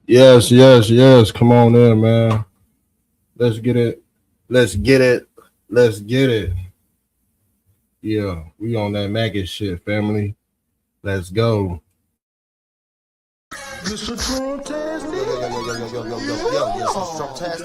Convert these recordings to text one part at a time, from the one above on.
Yes, yes, yes. Come on in, man. Let's get it. Let's get it. Let's get it. Yeah, we on that maggot shit, family. Let's go. Mr. Trump-tastic. Yes,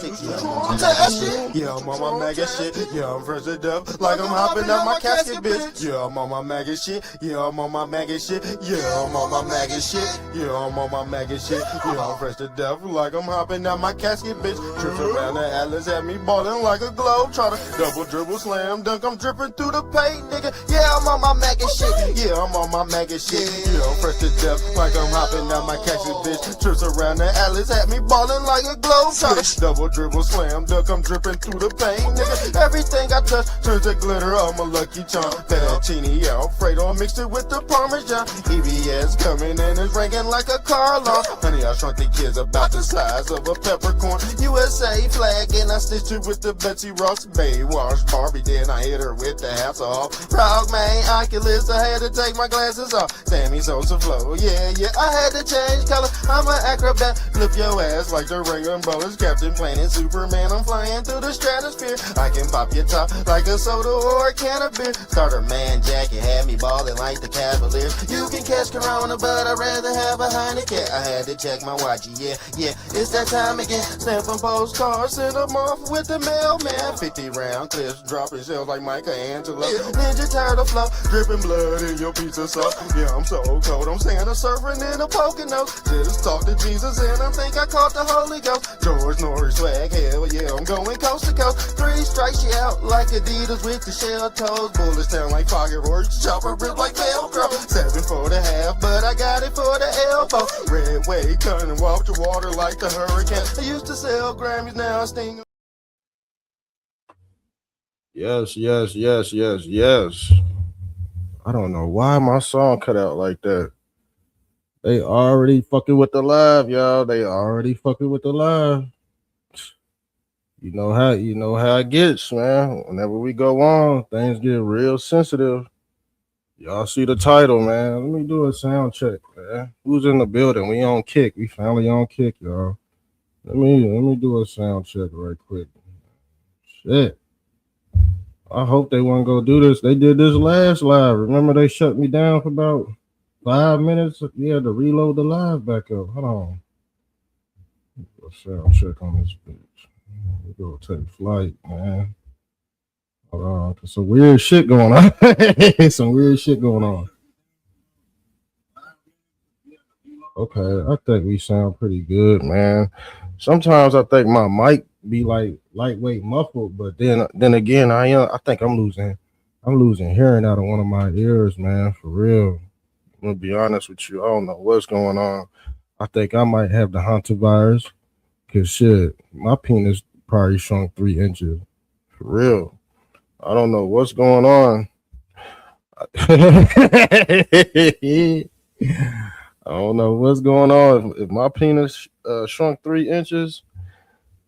it's Trump-tastic. Yeah, I'm on my mega shit. Yeah, I'm on my mega shit. Yeah, I'm fresh to death. Like I'm hopping out my casket, bitch. Yeah, I'm on my mega shit. Yeah, I'm on my mega shit. Yeah, I'm on my mega shit. Yeah, I'm on my mega shit. Yeah, I'm fresh to death. Like I'm hopping out my casket, bitch. Trips around the Atlas, had me ballin' like a globe trotter. Double dribble, slam dunk, I'm dripping through the paint, nigga. Yeah, I'm on my mega shit. Yeah, I'm on my mega shit. Yeah, I'm fresh to death. Like I'm hopping out my casket, bitch. Trips around the Atlas, had me ballin' like a globe trotter. Double dribble, slam dunk, I'm dripping through the paint, nigga. Everything I touch turns to glitter, I'm a lucky charm. Fettuccine Alfredo mixed it with the Parmesan. EBS coming in is ringing like a car alarm. Honey, I shrunk the kids about the size of a peppercorn. USA flag and I stitched it with the Betsy Ross Baywatch Barbie. Then I hit her with the hats off. Proud man, Oculus, I had to take my glasses off. Sammy Sosa flow, yeah, I had to change color. I'm an acrobat, flip your ass like the ring umbrellas. Captain Planet, Superman, I'm flying through the stratosphere. I can pop your top like a soda or a can of beer. Starter man jacket had me ballin' like the Cavaliers. You can catch Corona, but I'd rather have a Heineken. I had to check my watch, yeah, it's that time again. Stampin' postcards, send them off with the mailman. 50 round clips, dropping shells like Michelangelo. Ninja Turtle flow, dripping blood in your pizza sauce. Yeah, I'm so cold, I'm Santa surfing in a Pocono. Just talk to Jesus and I think I caught the Holy Ghost. George Norris swag, hell yeah, I'm going coast to coast. 3 strikes you out like Adidas with the shell toes. Bullets sound like fireworks, chopper rip like Velcro. 7 for the half, but I got it for the elbow. Red wave cutting walk the water like the hurricane. I used to sell Grammys, now I sting. Yes, yes, yes, yes, yes. I don't know why my song cut out like that. They already fucking with the live, y'all. They already fucking with the live. You know how it gets, man. Whenever we go on, things get real sensitive. Y'all see the title, man. Let me do a sound check, man. Who's in the building? We on kick. We finally on kick, y'all. Let me do a sound check right quick. Shit. I hope they won't go do this. They did this last live. Remember they shut me down for about 5 minutes? We had to reload the live back up. Hold on. A sound check on this bitch. We go take flight, man. Hold on, cause some weird shit going on. Some weird shit going on. Okay, I think we sound pretty good, man. Sometimes I think my mic be like lightweight muffled, but then again, I think I'm losing hearing out of one of my ears, man. For real. I'm gonna be honest with you. I don't know what's going on. I think I might have the Hantavirus. Cause shit, my penis probably shrunk 3 inches. For real. I don't know what's going on. I don't know what's going on. If my penis shrunk 3 inches,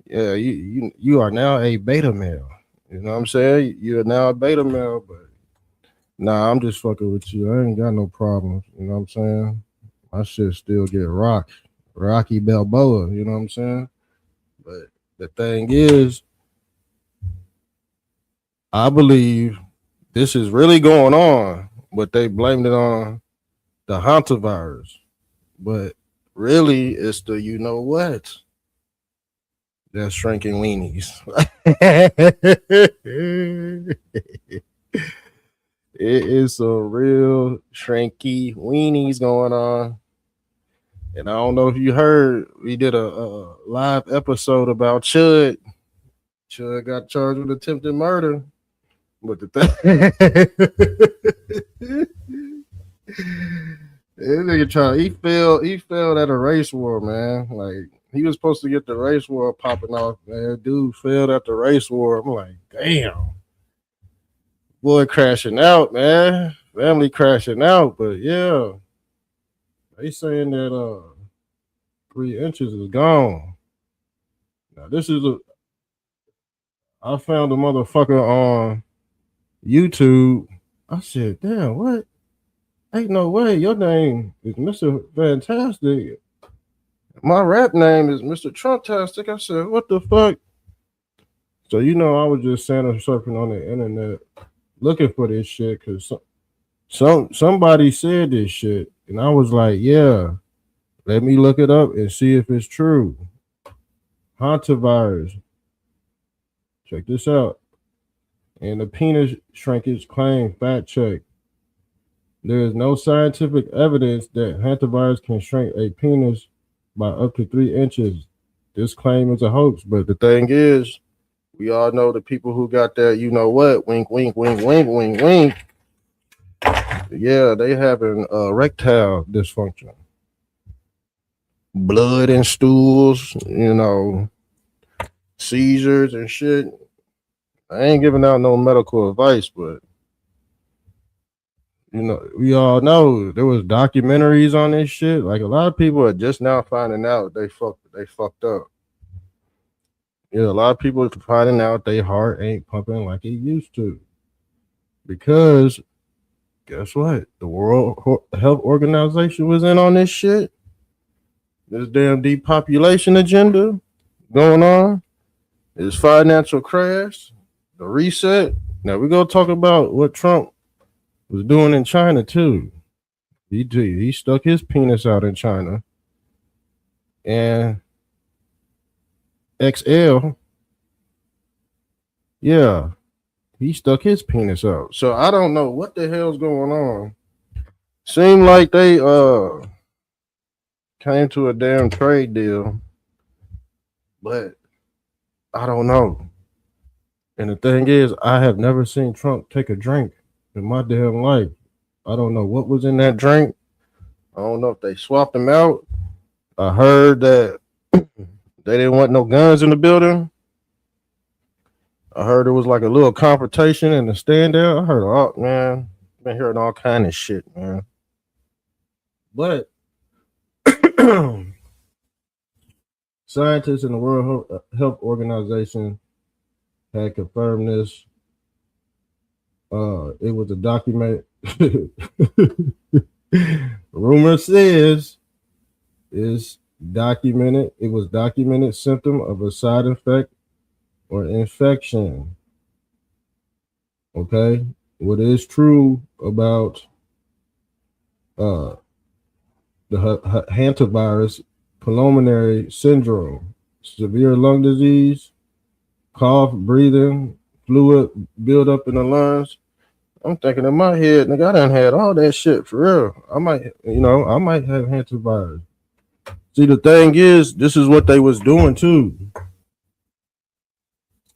yeah, you are now a beta male. You know what I'm saying? You're now a beta male, but nah, I'm just fucking with you. I ain't got no problems. You know what I'm saying? My shit still get Rocky Balboa. You know what I'm saying? But the thing is, I believe this is really going on, but they blamed it on the Hantavirus. But really, it's the you know what that's shrinking weenies. It is some real shrinky weenies going on. And I don't know if you heard, we did a live episode about Chud. Chud got charged with attempted murder. But the thing, this nigga he failed at a race war, man. Like he was supposed to get the race war popping off, man. Dude failed at the race war. I'm like, damn, boy crashing out, man. Family crashing out, but yeah, they saying that 3 inches is gone. Now this is I found a motherfucker on YouTube. I said, damn, what? Ain't no way your name is Mr. Fantastic. My rap name is Mr. Trumptastic. I said, what the fuck? So I was just surfing on the internet looking for this shit because somebody said this shit, and I was like, yeah, let me look it up and see if it's true. Hantavirus. Check this out. And the penis shrinkage claim fact check. There is no scientific evidence that hantavirus can shrink a penis by up to 3 inches. This claim is a hoax, but the thing is, we all know the people who got that, you know what, wink, wink, wink, wink, wink, wink. Yeah, they having erectile dysfunction. Blood and stools, seizures and shit. I ain't giving out no medical advice, but we all know there was documentaries on this shit. Like a lot of people are just now finding out they fucked up. A lot of people are finding out their heart ain't pumping like it used to. Because guess what? The World Health Organization was in on this shit. This damn depopulation agenda going on. This financial crash, the reset. Now we're gonna talk about what Trump was doing in China too. He stuck his penis out in China, and XL, yeah, he stuck his penis out. So I don't know what the hell's going on. Seemed like they came to a damn trade deal, but I don't know. And the thing is, I have never seen Trump take a drink in my damn life. I don't know what was in that drink. I don't know if they swapped him out. I heard that they didn't want no guns in the building. I heard it was like a little confrontation in the stand there. I heard, man, been hearing all kind of shit, man. But scientists in the World Health Organization had confirmed this. It was a document. Rumor says is documented. It was documented symptom of a side effect or infection. Okay, what is true about the hantavirus pulmonary syndrome, severe lung disease, cough, breathing, fluid build up in the lungs. I'm thinking in my head, nigga, I done had all that shit for real. I might have hantavirus. See, the thing is, this is what they was doing too.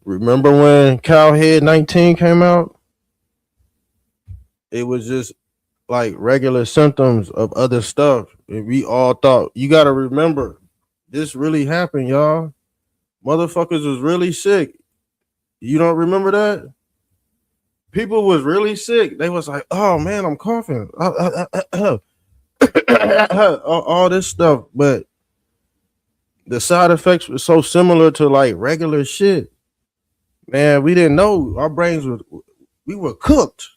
Remember when Cowhead 19 came out? It was just like regular symptoms of other stuff. And we all thought, you got to remember, this really happened, y'all. Motherfuckers was really sick. You don't remember that? People was really sick. They was like, oh man, I'm coughing. All this stuff. But the side effects were so similar to like regular shit. Man, we didn't know. Our brains we were cooked.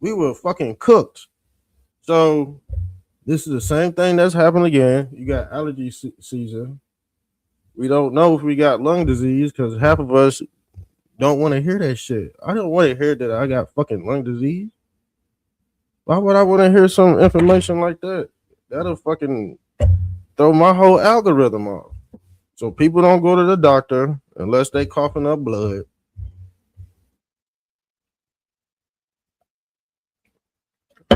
We were fucking cooked. So this is the same thing that's happened again. You got allergy season. We don't know if we got lung disease because half of us don't want to hear that shit. I don't want to hear that I got fucking lung disease. Why would I want to hear some information like that? That'll fucking throw my whole algorithm off. So people don't go to the doctor unless they coughing up blood.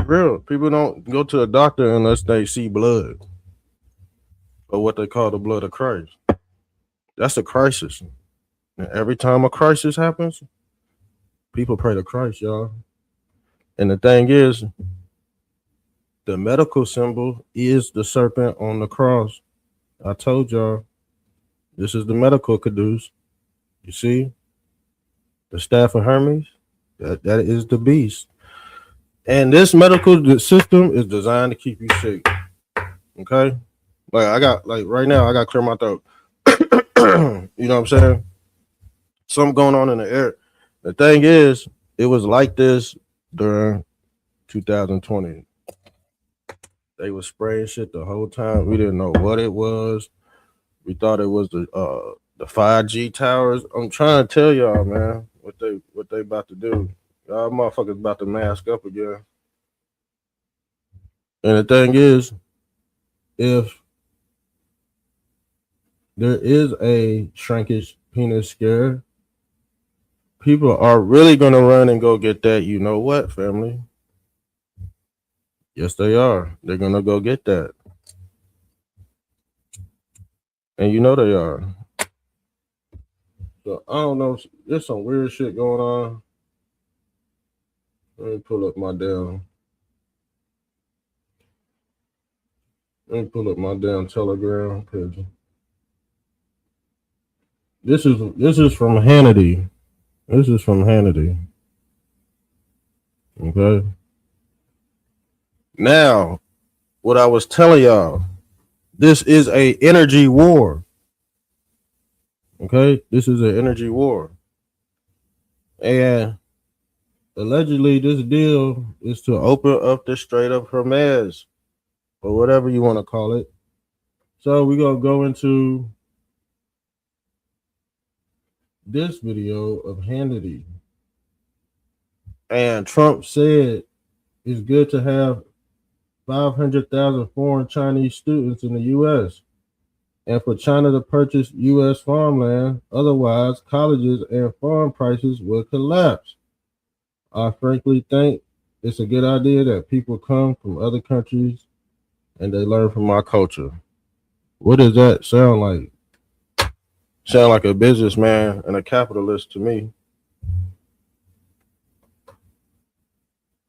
Real people don't go to the doctor unless they see blood or what they call the blood of Christ. That's a crisis. And every time a crisis happens, people pray to Christ, y'all. And the thing is, the medical symbol is the serpent on the cross. I told y'all, this is the medical caduce. You see, the staff of Hermes, that is the beast. And this medical system is designed to keep you sick. Okay? Right now, I got to clear my throat. You know what I'm saying? Something going on in the air. The thing is, it was like this during 2020. They was spraying shit the whole time. We didn't know what it was. We thought it was the 5G towers. I'm trying to tell y'all, man, what they about to do. Y'all motherfuckers about to mask up again. And the thing is, if there is a shrinkage penis scare, people are really gonna run and go get that. You know what, family? Yes, they are. They're gonna go get that, and you know they are. So I don't know. There's some weird shit going on. Let me pull up my damn. Let me pull up my damn Telegram page. This is from Hannity. This is from Hannity. Okay. Now, what I was telling y'all, this is a energy war. Okay, this is an energy war, and allegedly, this deal is to open up the Strait of Hormuz, or whatever you want to call it. So we're gonna go into this video of Hannity. And Trump said it's good to have 500,000 foreign Chinese students in the U.S. and for China to purchase U.S. farmland. Otherwise, colleges and farm prices will collapse. I frankly think it's a good idea that people come from other countries and they learn from our culture. What does that sound like? Sound like a businessman and a capitalist to me.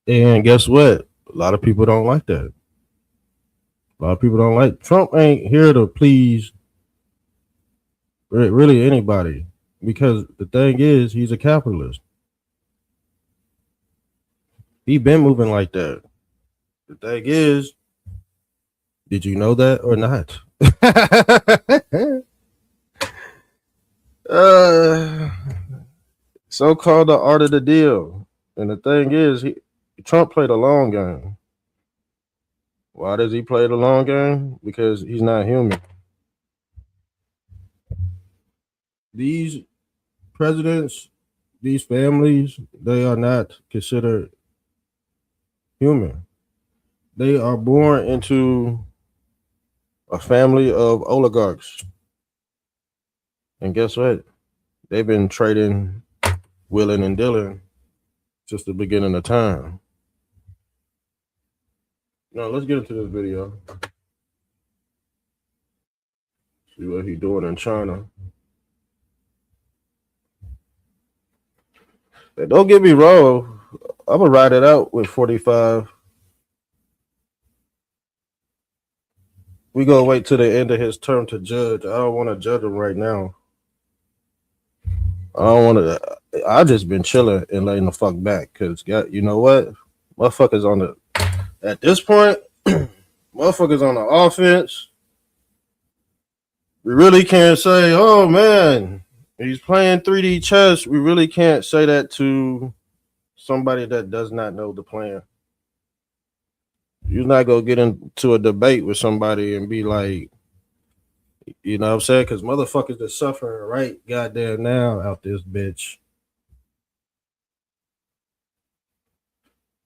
And guess what? A lot of people don't like that. A lot of people don't like Trump. Ain't here to please really anybody, because the thing is, he's a capitalist. He been moving like that. The thing is, did you know that or not? So-called the art of the deal. And the thing is, Trump played a long game. Why does he play the long game? Because he's not human. These presidents, these families, they are not considered human. They are born into a family of oligarchs. And guess what? They've been trading, willing and dealing since the beginning of time. Now let's get into this video. See what he's doing in China. And don't get me wrong, I'm gonna ride it out with 45. We gonna wait till the end of his term to judge. I don't want to judge him right now. I don't want to. I just been chilling and letting the fuck back, because you know what, motherfuckers on the at this point, motherfuckers on the offense. We really can't say, oh man, he's playing 3D chess. We really can't say that to somebody that does not know the plan. You're not gonna get into a debate with somebody and be like, you know what I'm saying? Because motherfuckers are suffering right goddamn now out this bitch.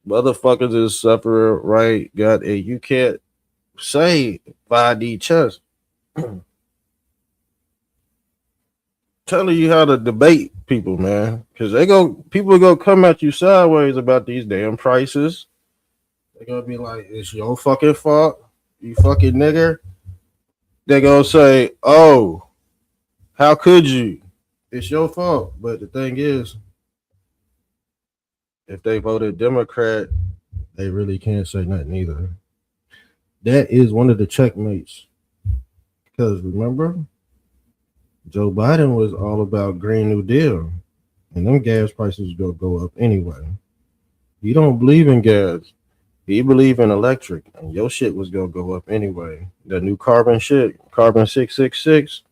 Motherfuckers is suffering right goddamn. You can't say 5D chess. Telling you how to debate people, man, because people go come at you sideways about these damn prices. They're gonna be like, it's your fucking fault, you fucking nigger. They're gonna say, oh, how could you? It's your fault. But the thing is, if they voted Democrat, they really can't say nothing either. That is one of the checkmates. Because remember, Joe Biden was all about Green New Deal, and them gas prices gonna go up anyway. He don't believe in gas. He believe in electric, and your shit was gonna go up anyway. The new carbon shit, carbon 666.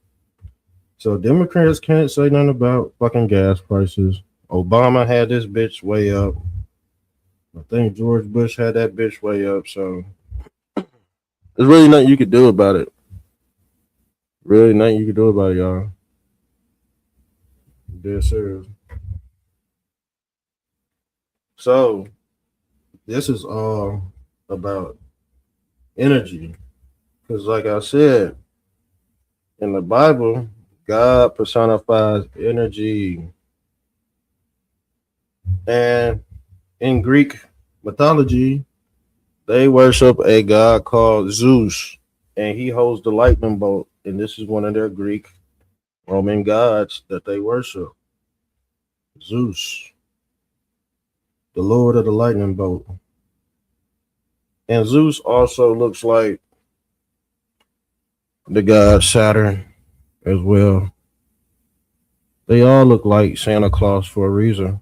So Democrats can't say nothing about fucking gas prices. Obama had this bitch way up. I think George Bush had that bitch way up. So There's really nothing you could do about it. Really nothing you could do about it, y'all. Dead serious. So this is all about energy. Because like I said, in the Bible, God personifies energy. And in Greek mythology, they worship a god called Zeus. And he holds the lightning bolt. And this is one of their Greek Roman gods that they worship. Zeus, the lord of the lightning bolt. And Zeus also looks like the god Saturn as well. They all look like Santa Claus for a reason.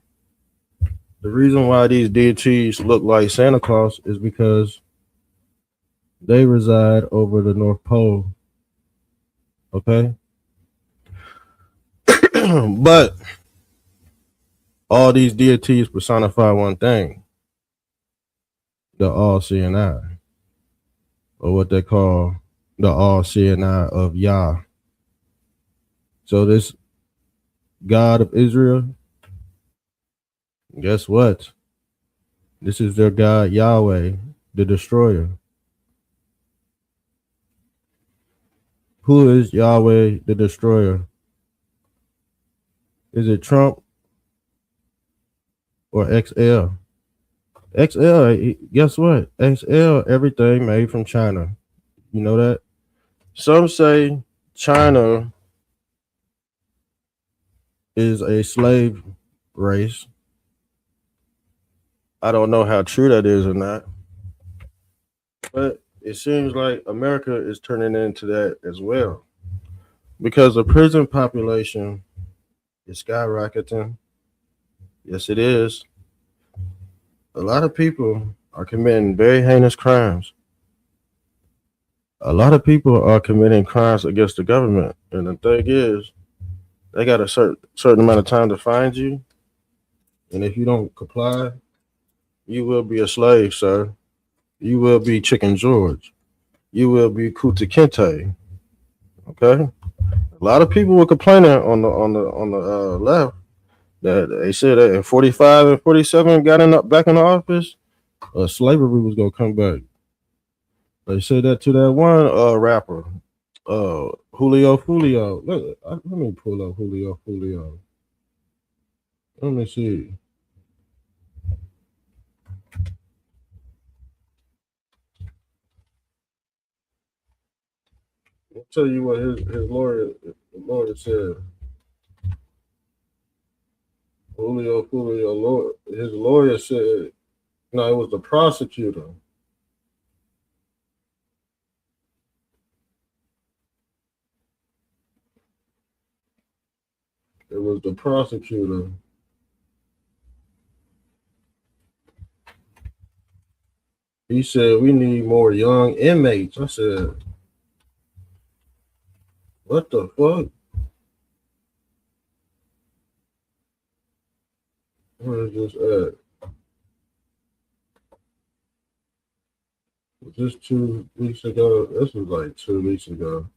The reason why these deities look like Santa Claus is because they reside over the North Pole. Okay? But all these deities personify one thing, the all-seeing eye, or what they call the all-seeing eye of Yah. So this God of Israel, guess what? This is their God Yahweh, the destroyer. Who is Yahweh the destroyer? Is it Trump or XL? XL, guess what? XL, everything made from China. You know that? Some say China is a slave race. I don't know how true that is or not. But it seems like America is turning into that as well. Because the prison population is skyrocketing. Yes, it is. A lot of people are committing very heinous crimes. A lot of people are committing crimes against the government. And the thing is, they got a certain amount of time to find you. And if you don't comply, you will be a slave, sir. You will be Chicken George. You will be Kuta Kinte. Okay? A lot of people were complaining on the left that they said that in 45 and 47 got back in the office, slavery was gonna come back. They said that to that one rapper, Julio. Let me pull up Julio. Let me see. I'll tell you what his lawyer said. Julio, his lawyer said, no, it was the prosecutor. It was the prosecutor. He said, we need more young inmates. I said, what the fuck? Where is this at? Was this 2 weeks ago? This was like 2 weeks ago.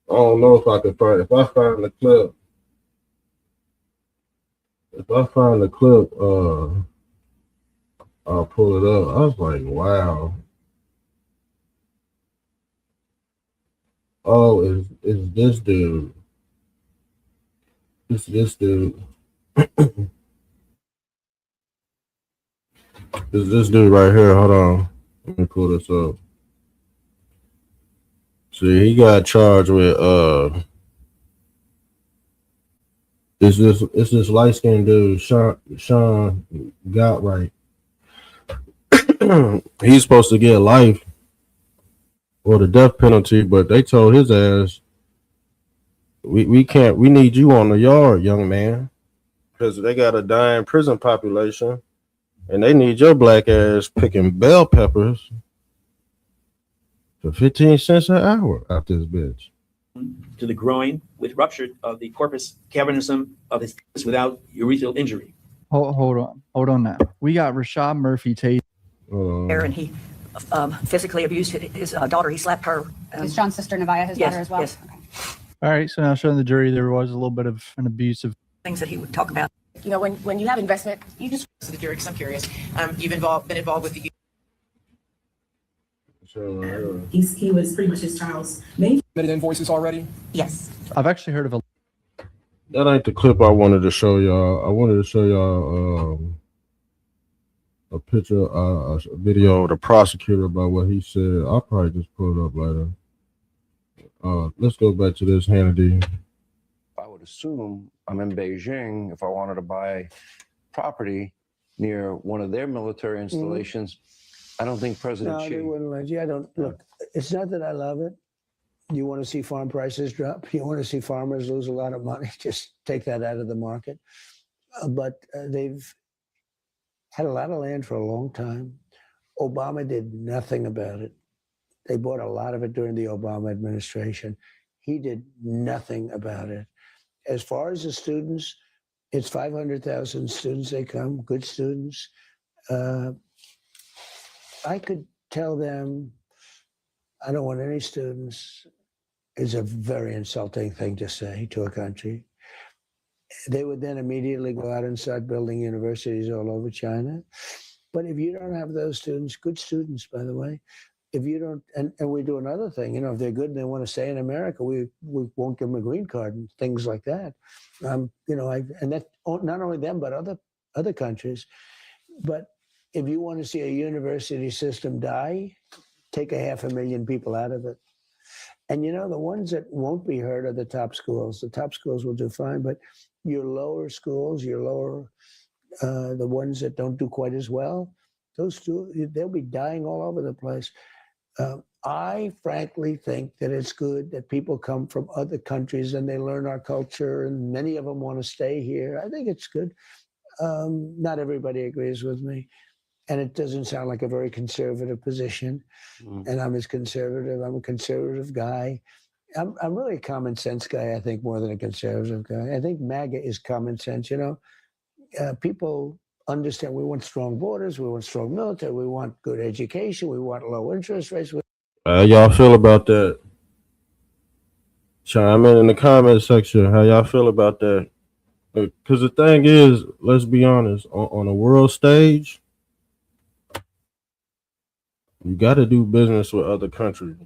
I don't know if I can find. If I find the clip, I'll pull it up. I was like, wow. Oh, is this dude? It's this dude. It's this dude right here. Hold on. Let me pull this up. See, he got charged with it's this light skinned dude, Sean Gottwright. He's supposed to get life or the death penalty, but they told his ass, we need you on the yard, young man, because they got a dying prison population, and they need your black ass picking bell peppers for 15 cents an hour out this bitch. To the groin with rupture of the corpus cavernosum of his without urethral injury. Hold on now. We got Rashad Murphy Tate. And he physically abused his daughter. He slapped her. Is Sean's sister Nevaeh his yes, daughter as well? yes. Okay. All right, so now showing the jury there was a little bit of an abusive Things that he would talk about. You know, when you have investment, you just to the jury because I'm curious. You've been involved with the. He was pretty much his child's main. Invoices already? Yes. I've actually heard of a That ain't the clip I wanted to show y'all. I wanted to show y'all a picture, a video of the prosecutor about what he said. I'll probably just pull it up later. Let's go back to this Hannity. I would assume I'm in Beijing. If I wanted to buy property near one of their military installations, I don't think President Xi. They wouldn't let you. I don't look. It's not that I love it. You want to see farm prices drop. You want to see farmers lose a lot of money. Just take that out of the market. But they've had a lot of land for a long time. Obama did nothing about it. They bought a lot of it during the Obama administration. He did nothing about it. As far as the students, it's 500,000 students. They come, good students. I could tell them, I don't want any students, is a very insulting thing to say to a country. They would then immediately go out and start building universities all over China. But if you don't have those students, good students, by the way, if you don't, and we do another thing, you know, if they're good and they want to stay in America, we won't give them a green card and things like that. You know, and that not only them, but other countries. But if you want to see a university system die, take 500,000 people out of it. And you know, the ones that won't be hurt are the top schools. The top schools will do fine, but your lower schools, the ones that don't do quite as well, those two, they'll be dying all over the place. I frankly think that it's good that people come from other countries and they learn our culture, and many of them want to stay here. I think it's good. Not everybody agrees with me, and it doesn't sound like a very conservative position. And I'm a conservative guy. I'm really a common sense guy, I think, more than a conservative guy. I think MAGA is common sense. You know, people understand we want strong borders, we want strong military, we want good education, we want low interest rates. How y'all feel about that? Chime in the comment section. How y'all feel about that? Because the thing is, let's be honest, on a world stage, you got to do business with other countries.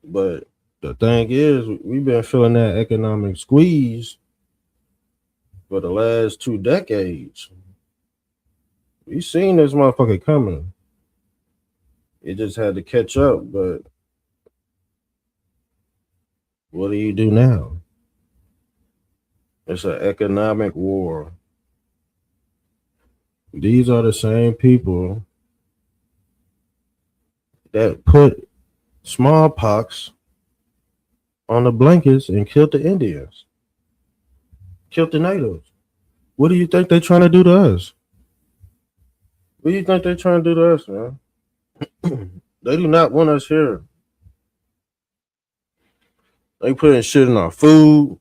But the thing is, we've been feeling that economic squeeze for the last 2 decades. We seen this motherfucker coming. It just had to catch up, but what do you do now? It's an economic war. These are the same people that put smallpox on the blankets and killed the Indians, killed the natives. What do you think they're trying to do to us? What do you think they're trying to do to us, man? They do not want us here. They putting shit in our food.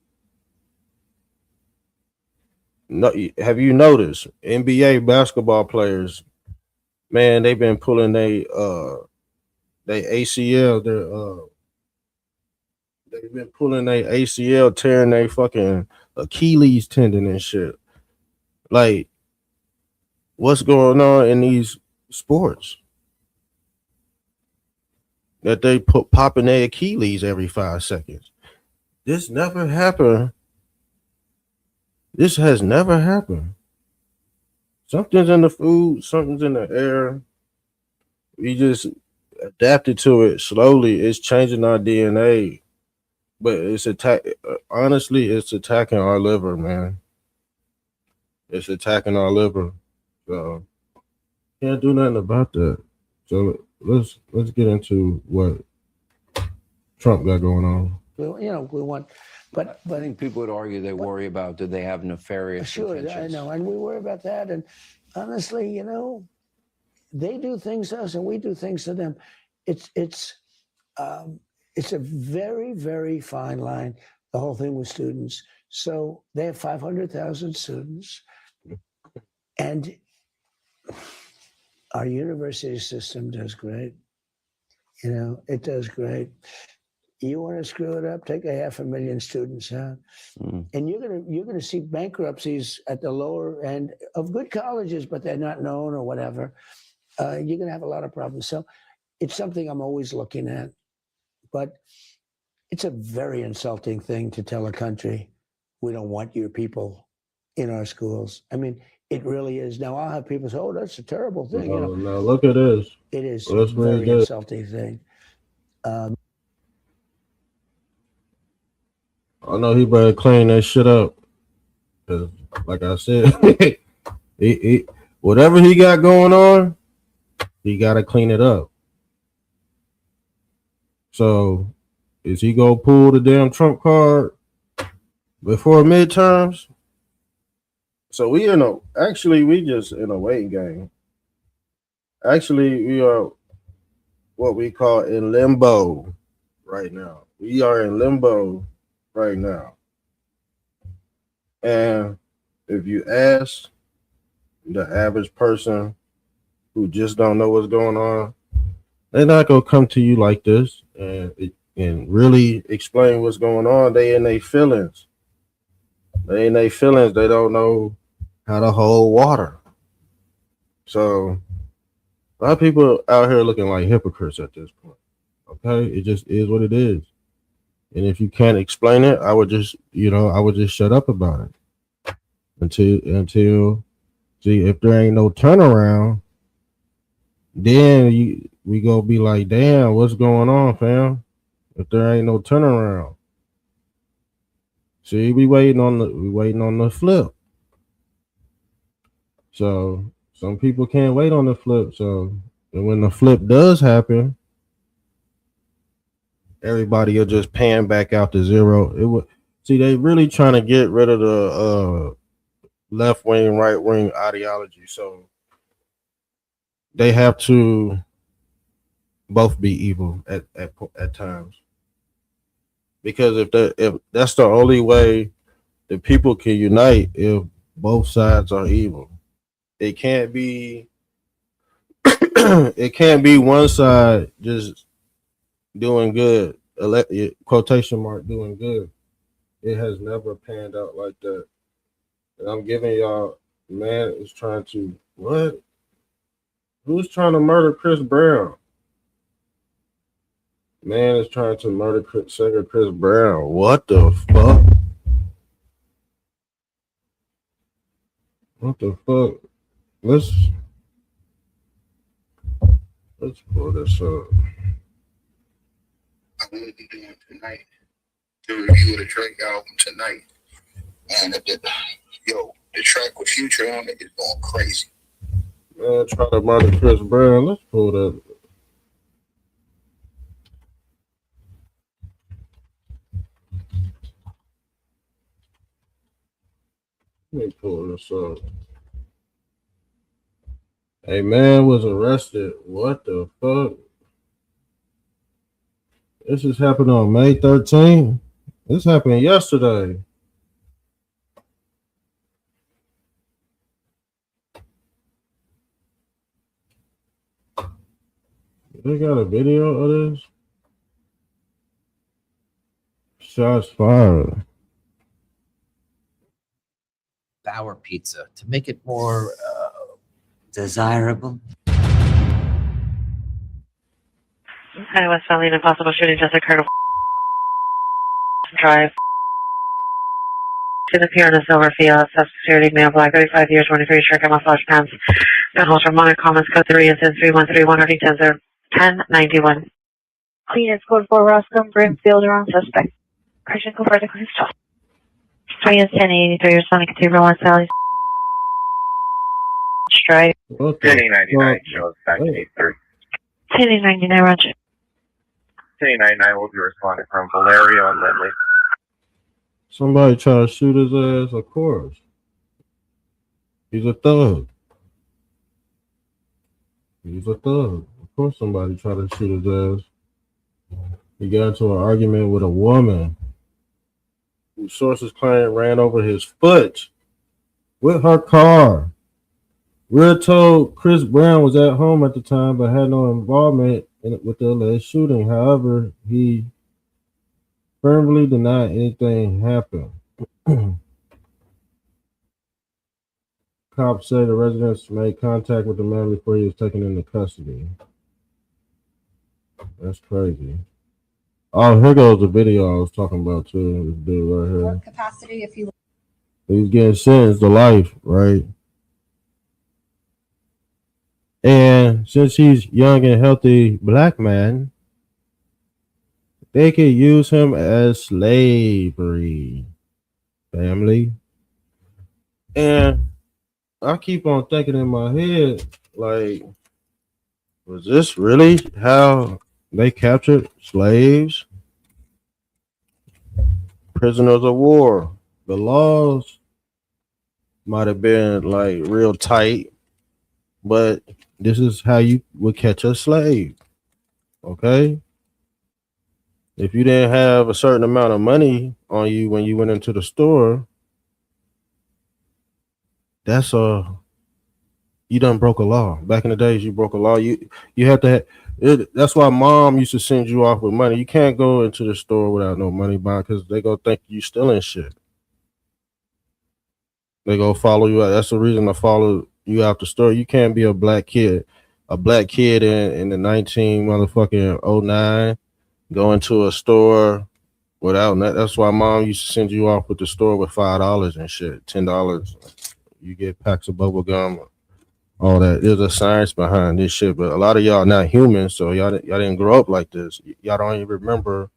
No, have you noticed NBA basketball players? Man, they've been pulling they ACL. They've been pulling their ACL, tearing their fucking Achilles tendon and shit. Like, what's going on in these sports? That they popping their Achilles every 5 seconds. This never happened. This has never happened. Something's in the food, something's in the air. We just adapted to it slowly. It's changing our DNA. But it's honestly, it's attacking our liver, man. It's attacking our liver. So can't do nothing about that. So let's get into what Trump got going on. You know, we want, but I think people would argue they worry about, do they have nefarious intentions? I know, and we worry about that. And honestly, you know, they do things to us and we do things to them. It's a very, very fine line, the whole thing with students. So they have 500,000 students, and Our university system does great. You know, it does great. You want to screw it up? Take 500,000 students out, and you're gonna see bankruptcies at the lower end of good colleges, but they're not known or whatever. You're gonna have a lot of problems. So it's something I'm always looking at, but it's a very insulting thing to tell a country, we don't want your people in our schools. I mean, it really is. Now I'll have people say, "Oh, that's a terrible thing." You know, No, look at this. it is That's a really very good. insulting thing. I know he better clean that shit up. Cause like I said, whatever he got going on, he gotta clean it up. So is he gonna pull the damn Trump card before midterms? So we just in a waiting game. Actually, we are what we call in limbo right now. We are in limbo right now. And if you ask the average person who just don't know what's going on, they're not gonna come to you like this and really explain what's going on. They in their feelings. They don't know how to hold water. So a lot of people out here looking like hypocrites at this point. Okay, it just is what it is. And if you can't explain it, I would just shut up about it until see if there ain't no turnaround. Then we gonna be like, damn, what's going on, fam? If there ain't no turnaround, see, we waiting on the flip. So some people can't wait on the flip. So when the flip does happen, everybody will just pan back out to zero. They really trying to get rid of the left wing, right wing ideology. So they have to both be evil at times. Because if that's the only way that people can unite, if both sides are evil. It can't be one side just doing good, quotation mark doing good. It has never panned out like that. And I'm giving y'all, man is trying to what? Who's trying to murder Chris Brown? Man is trying to murder singer Chris Brown. What the fuck? What the fuck? Let's pull this up. I will be doing tonight the review of the Drake album tonight. And the track with Future on it is going crazy. Man, try to murder Chris Brown. Let's pull that. Let me pull this up. A man was arrested. What the fuck? This just happened on May 13th. This happened yesterday. They got a video of this? Shots fired. Bauer pizza to make it more desirable. Hi, West Valley, an impossible shooting just occurred on Drive. To the pier on a silver Fiat, subsecurity male, black, 35 years, 23, shirt, camouflage pants. Gunholster, Harmonic, comments, code 3, and 313, 110, 1091. Clean code 4, Roscoe, Brimfield, around suspect. Christian, go further, please stop. 20 and 1083, your Sonic Table, West Valley. Stripe. 1099 shows back to 8-3. 1099, roger. 1099 will be responding from Valerio and Lindley. Somebody try to shoot his ass, of course. He's a thug. Of course somebody tried to shoot his ass. He got into an argument with a woman whose sources claim ran over his foot with her car. We're told Chris Brown was at home at the time but had no involvement with the alleged shooting. However, he firmly denied anything happened. Cops say the residents made contact with the man before he was taken into custody. That's crazy. Oh, here goes the video I was talking about too. This dude right here. Work capacity if you He's getting sentenced to life, right? And since he's young and healthy black man, they could use him as slavery. Family. And I keep on thinking in my head, like, was this really how they captured slaves? Prisoners of war. The laws might have been like real tight, but this is how you would catch a slave. Okay? If you didn't have a certain amount of money on you when you went into the store, that's you done broke a law. Back in the days, you broke a law. You had to. That's why mom used to send you off with money. You can't go into the store without no money buying because they go think you stealing shit. They go follow you out. That's the reason to follow you out the store. You can't be a black kid in the 1909 go into a store without that. That's why mom used to send you off with the store with $5 and shit, $10. You get packs of bubble gum. All that. There's a science behind this shit, but a lot of y'all not human, so y'all didn't grow up like this. Y'all don't even remember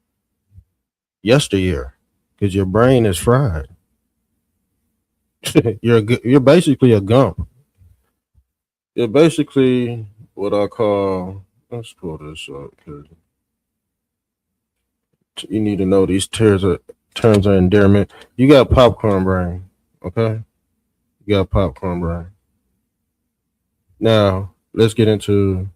yesteryear because your brain is fried. You're basically a gump. You're basically what I call. Let's pull this up because you need to know these terms of endearment. You got popcorn brain, okay? You got popcorn brain. Now, let's get into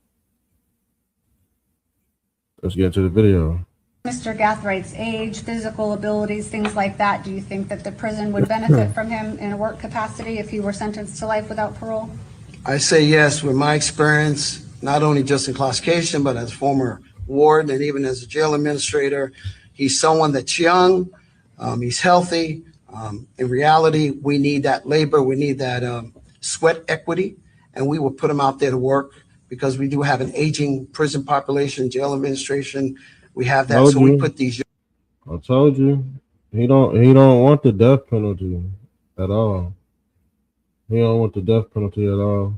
the video. Mr. Gathwright's age, physical abilities, things like that, do you think that the prison would benefit from him in a work capacity if he were sentenced to life without parole? I say yes, with my experience, not only just in classification, but as former warden and even as a jail administrator. He's someone that's young, he's healthy. In reality, we need that labor, we need that sweat equity, and we will put him out there to work because we do have an aging prison population, jail administration. We have that, so we put these. I told you, he don't want the death penalty at all. He don't want the death penalty at all.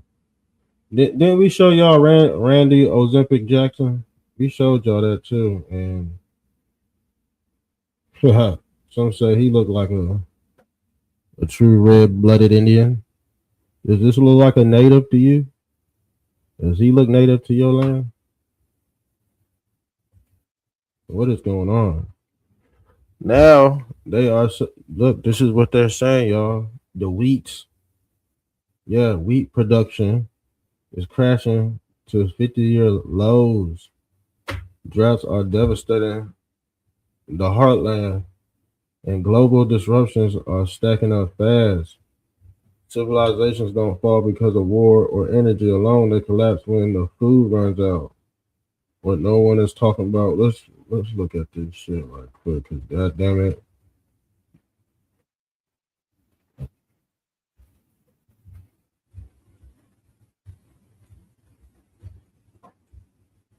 Didn't we show y'all Randy Ozempic Jackson? We showed y'all that too, and some say he looked like a true red-blooded Indian. Does this look like a native to you? Does he look native to your land? What is going on? Now they are look. This is what they're saying, y'all. The wheat production is crashing to 50-year lows. Droughts are devastating the heartland, and global disruptions are stacking up fast. Civilizations don't fall because of war or energy alone. They collapse when the food runs out. What no one is talking about. Let's look at this shit right quick, because god damn it.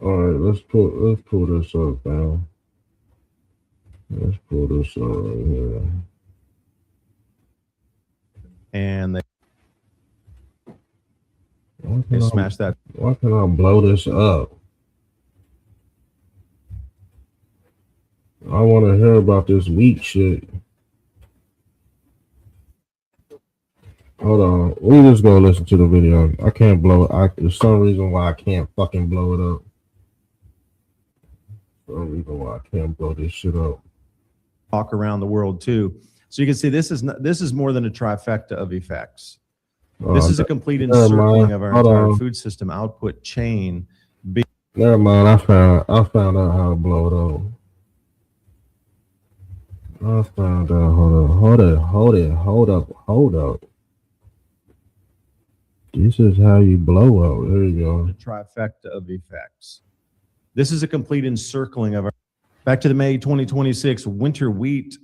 All right, let's pull this up, man. Let's pull this up right here. And they smashed that. Why can I blow this up? I want to hear about this weak shit. Hold on. We just go listen to the video. I can't blow it. There's some reason why I can't fucking blow it up. Some reason why I can't blow this shit up. Talk around the world too. So you can see this is more than a trifecta of effects. This is a complete encircling of our entire food system output chain. Never mind. I found out how to blow it up. I found out. Hold up. This is how you blow up. There you go. The trifecta of effects. This is a complete encircling of our. Back to the May 2026 winter wheat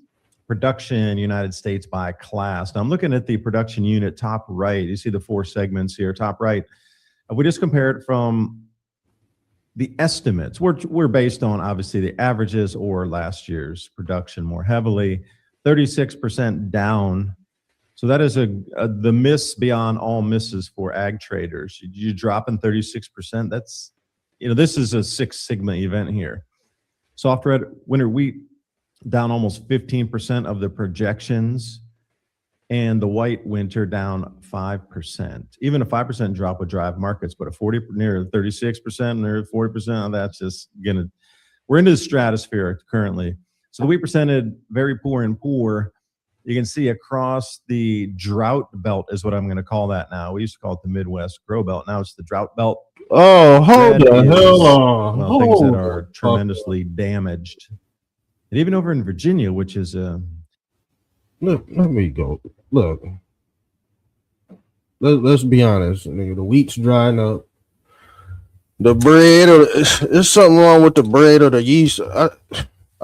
production, United States by class. Now I'm looking at the production unit top right. You see the 4 segments here, top right. We just compared from the estimates. We're based on obviously the averages or last year's production more heavily. 36% down. So that is the miss beyond all misses for ag traders. You dropping 36%. That's, this is a Six Sigma event here. Soft red winter wheat down almost 15% of the projections, and the white winter down 5%. Even a 5% drop would drive markets, but near 36%, near 40%, that's just we're into the stratosphere currently. So the wheat presented very poor and poor. You can see across the drought belt is what I'm going to call that now. We used to call it the Midwest grow belt. Now it's the drought belt. Oh, hold the hell on. Well, things that are tremendously damaged. And even over in Virginia, which is Look, let me go. Look. Let's be honest, nigga. The wheat's drying up. The bread, there's something wrong with the bread or the yeast. I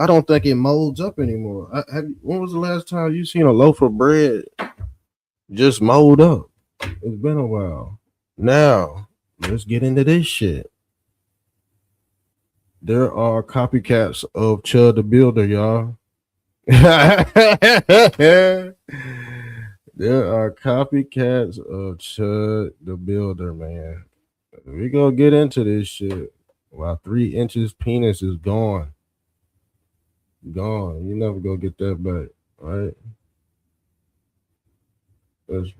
don't think it molds up anymore. When was the last time you seen a loaf of bread just mold up? It's been a while. Now, let's get into this shit. There are copycats of Chud the Builder, y'all. There are copycats of Chud the Builder, man. We gonna get into this shit. While 3 inches penis is gone. Gone. You never gonna get that back, right? Let's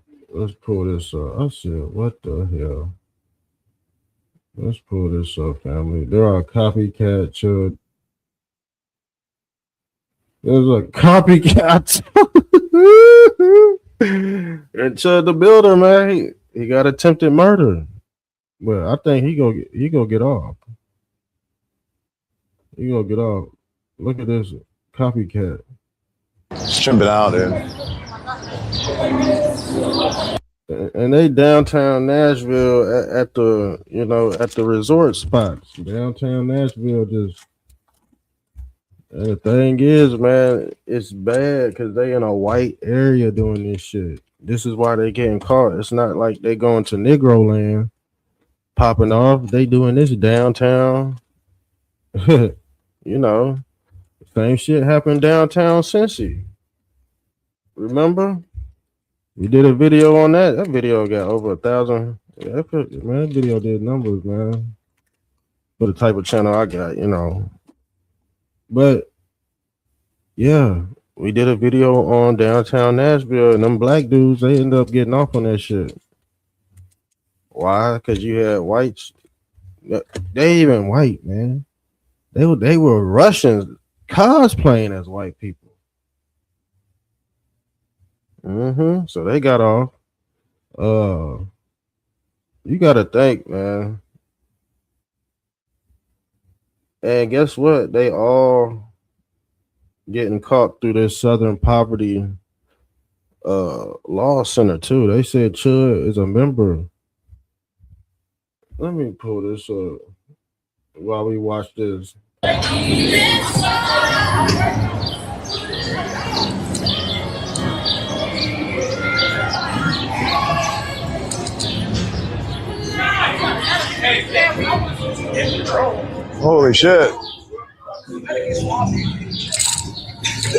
pull this up. I said, what the hell? Let's pull this up, family. There are copycat Chud. There's a copycat. And Chud the Builder, man, he got attempted murder. But I think he gonna get off. He gonna get off. Look at this copycat. Strip it out, dude. And they downtown Nashville at the resort spots. Downtown Nashville just. And the thing is, man, it's bad because they in a white area doing this shit. This is why they getting caught. It's not like they going to Negro land, popping off. They doing this downtown. Same shit happened downtown Cincy. Remember? We did a video on that. That video got over 1,000. That video did numbers, man. For the type of channel I got, But yeah, we did a video on downtown Nashville, and them black dudes, they end up getting off on that shit. Why? Because you had whites. They even white, man. They were Russians cosplaying as white people. So they got off. You gotta think, man. And guess what? They all getting caught through this Southern Poverty Law Center too. They said Chud is a member. Let me pull this up while we watch this. Holy shit.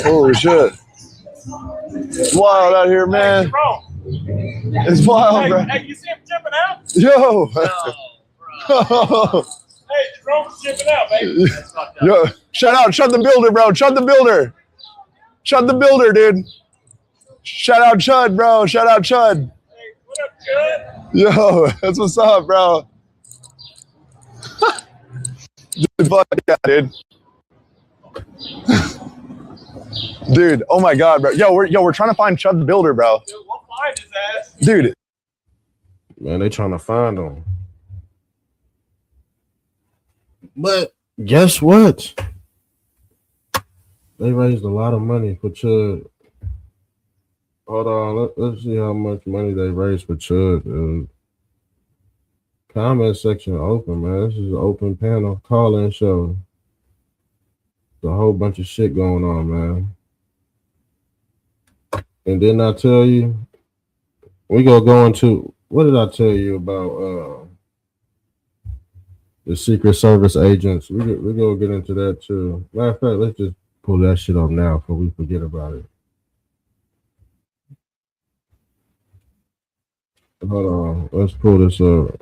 Holy shit. It's wild out here, man. It's wild, bro. Hey, you see him jumping out? Yo. Hey, Jerome's jumping out, baby. Yo, shut the builder, bro. Shut the builder. Shut the builder, dude. Shout out Chud, bro. Shout out Chud. Hey, what up, Chud? Yo, that's what's up, bro. Dude, fuck yeah, dude. Dude, oh my god, bro. We're trying to find Chud the Builder, bro. Dude, we'll find his ass. Dude. Man, they trying to find him. But guess what? They raised a lot of money for Chud. Hold on, let's see how much money they raised for Chud, dude. Comment section open, man. This is an open panel call-in show. There's a whole bunch of shit going on, man. And didn't I tell you? We gonna go into, what did I tell you about the Secret Service agents? We gonna get into that too. Matter of fact, let's just pull that shit up now before we forget about it. Hold on, let's pull this up.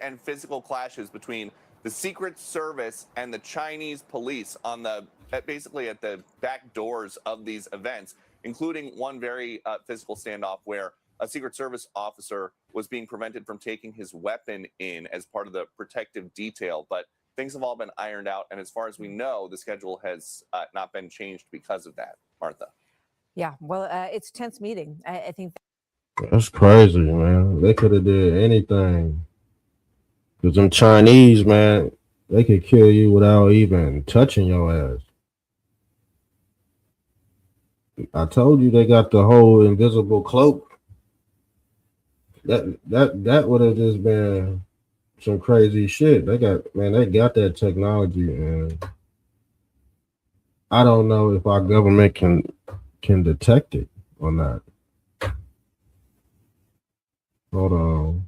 And physical clashes between the Secret Service and the Chinese police on the basically at the back doors of these events, including one very physical standoff where a Secret Service officer was being prevented from taking his weapon in as part of the protective detail. But things have all been ironed out, and as far as we know, the schedule has not been changed because of that. Martha. Yeah, well, it's a tense meeting. I think That's crazy, man. They could have did anything. Because them Chinese, man, they could kill you without even touching your ass. I told you they got the whole invisible cloak. That would have just been some crazy shit. They got that technology, and I don't know if our government can detect it or not. Hold on.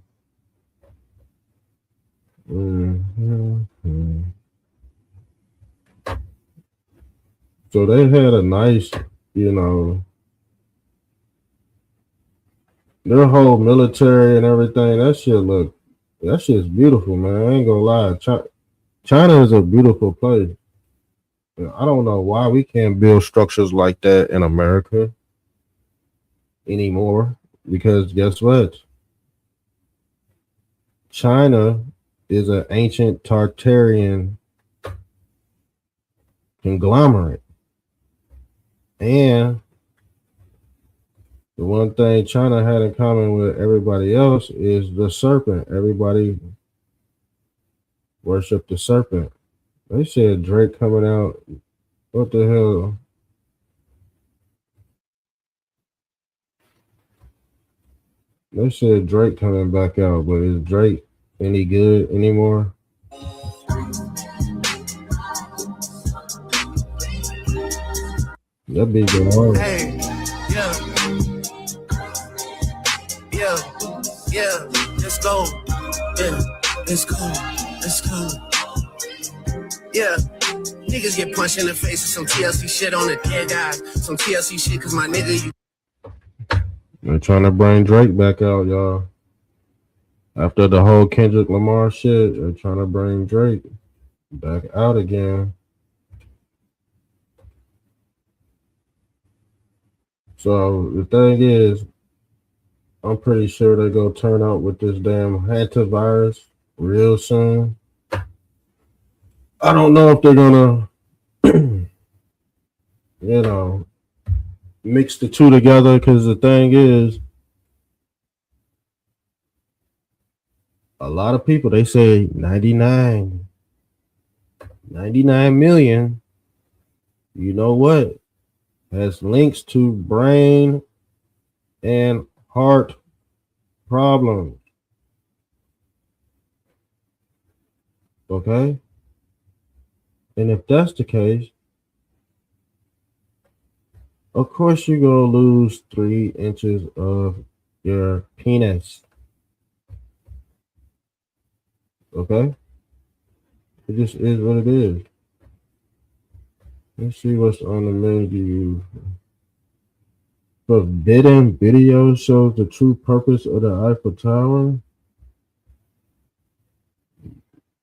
So they had a nice, their whole military and everything. That shit's beautiful, man. I ain't gonna lie. China is a beautiful place. I don't know why we can't build structures like that in America anymore. Because guess what? China is an ancient Tartarian conglomerate. And the one thing China had in common with everybody else is the serpent. Everybody worshiped the serpent. They said Drake coming out. What the hell? They said Drake coming back out, but is Drake any good anymore? That be going on. Hey, yeah, let's go. Yeah, let's go. Yeah, niggas get punched in the face with some TLC shit on the dead guys. Some TLC shit, cause my nigga, you. They're trying to bring Drake back out, y'all. After the whole Kendrick Lamar shit, they're trying to bring Drake back out again. So the thing is, I'm pretty sure they're gonna turn out with this damn Hantavirus real soon. I don't know if they're gonna, mix the two together, because the thing is, a lot of people, they say 99 million, you know what, has links to brain and heart problems. Okay? And if that's the case, of course you're going to lose 3 inches of your penis. Okay? It just is what it is. Let's see what's on the menu. Forbidden video shows the true purpose of the Eiffel Tower.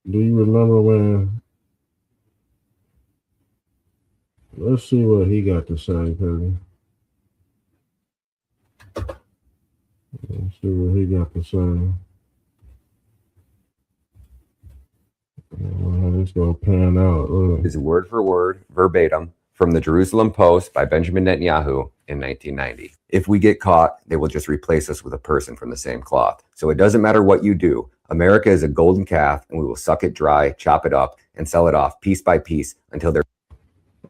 Do you remember when? Let's see what he got to say, Cody. Let's see what he got to say. This gonna pan out. Is word for word, verbatim, from the Jerusalem Post by Benjamin Netanyahu in 1990. If we get caught, they will just replace us with a person from the same cloth. So it doesn't matter what you do. America is a golden calf, and we will suck it dry, chop it up, and sell it off piece by piece until they're.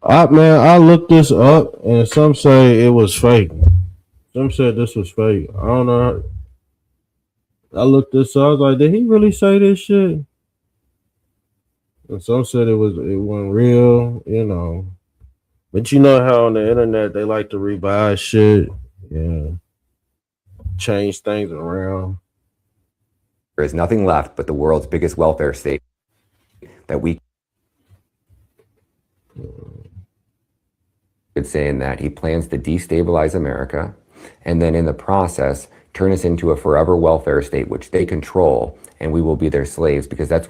Man, I looked this up, and some say it was fake. Some said this was fake. I don't know. I looked this up. I was like, did he really say this shit? And some said it wasn't real, you know. But you know how on the internet they like to revise shit, yeah, change things around. There is nothing left but the world's biggest welfare state that we could say in that he plans to destabilize America and then in the process turn us into a forever welfare state which they control and we will be their slaves because that's.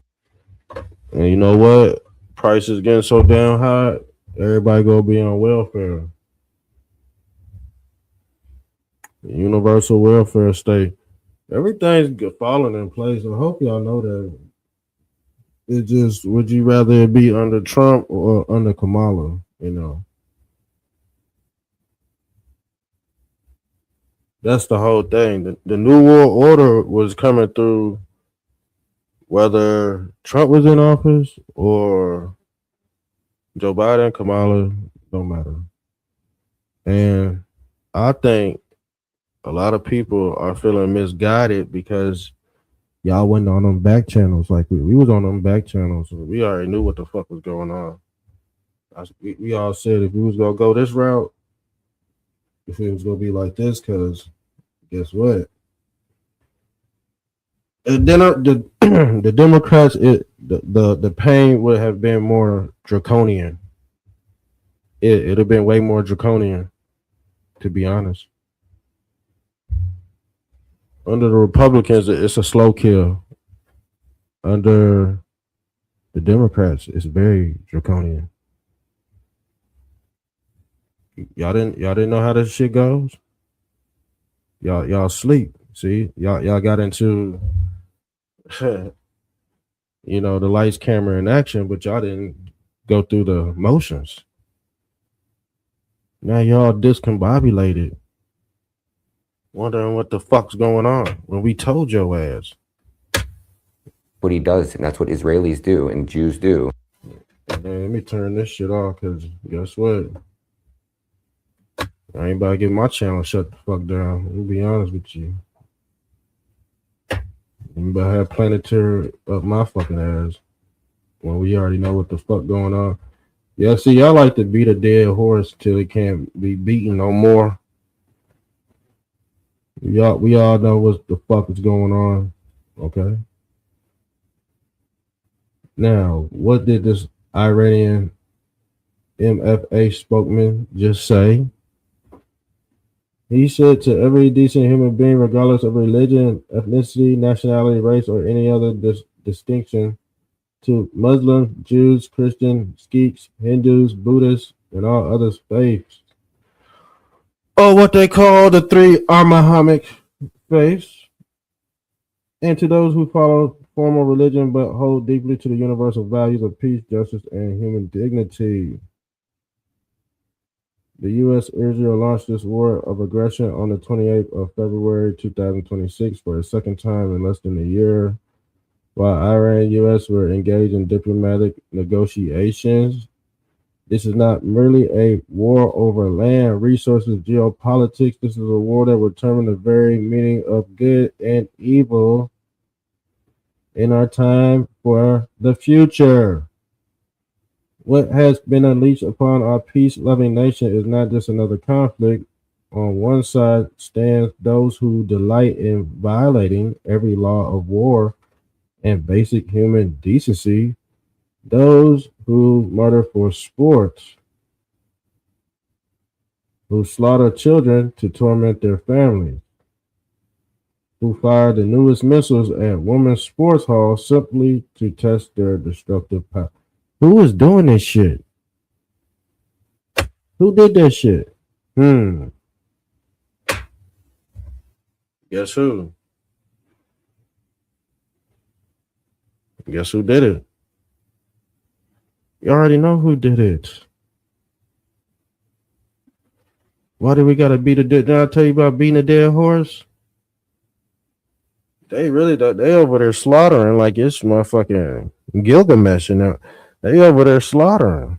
And you know what? Prices getting so damn high, everybody gonna be on welfare. Universal welfare state. Everything's falling in place. I hope y'all know that. It just, would you rather it be under Trump or under Kamala? You know, that's the whole thing. The New World Order was coming through whether Trump was in office or Joe Biden, Kamala, don't matter. And I think a lot of people are feeling misguided because y'all went on them back channels. Like we was on them back channels. So we already knew what the fuck was going on. We all said if we was gonna go this route, if it was gonna be like this, because guess what? And then the Democrats, the pain would have been more draconian. It'd have been way more draconian, to be honest. Under the Republicans, it's a slow kill. Under the Democrats, it's very draconian. Y'all didn't know how this shit goes. Y'all sleep. See, y'all got into you know, the lights, camera, and action, but y'all didn't go through the motions. Now y'all discombobulated, wondering what the fuck's going on when we told your ass. What he does, and that's what Israelis do and Jews do. Man, let me turn this shit off, because guess what? I ain't about to get my channel shut the fuck down. Let me be honest with you. I'm about to have Planetary up my fucking ass when we already know what the fuck going on. Yeah, see, y'all like to beat a dead horse till it can't be beaten no more. We all know what the fuck is going on. Okay. Now, what did this Iranian MFA spokesman just say? He said to every decent human being, regardless of religion, ethnicity, nationality, race, or any other distinction, to Muslims, Jews, Christians, Sikhs, Hindus, Buddhists, and all other faiths, or what they call the three Abrahamic faiths, and to those who follow formal religion but hold deeply to the universal values of peace, justice, and human dignity. The U.S. Israel launched this war of aggression on the 28th of February 2026 for a second time in less than a year. While Iran and U.S. were engaged in diplomatic negotiations, this is not merely a war over land, resources, geopolitics. This is a war that will determine the very meaning of good and evil in our time for the future. What has been unleashed upon our peace-loving nation is not just another conflict. On one side stands those who delight in violating every law of war and basic human decency, those who murder for sport, who slaughter children to torment their families, who fire the newest missiles at women's sports halls simply to test their destructive power. Who is doing this shit? Who did that shit? Guess who? Guess who did it? You already know who did it. Why do we gotta beat a dead? Did I tell you about beating a dead horse? They over there slaughtering like it's motherfucking Gilgamesh, and now they over there slaughtering.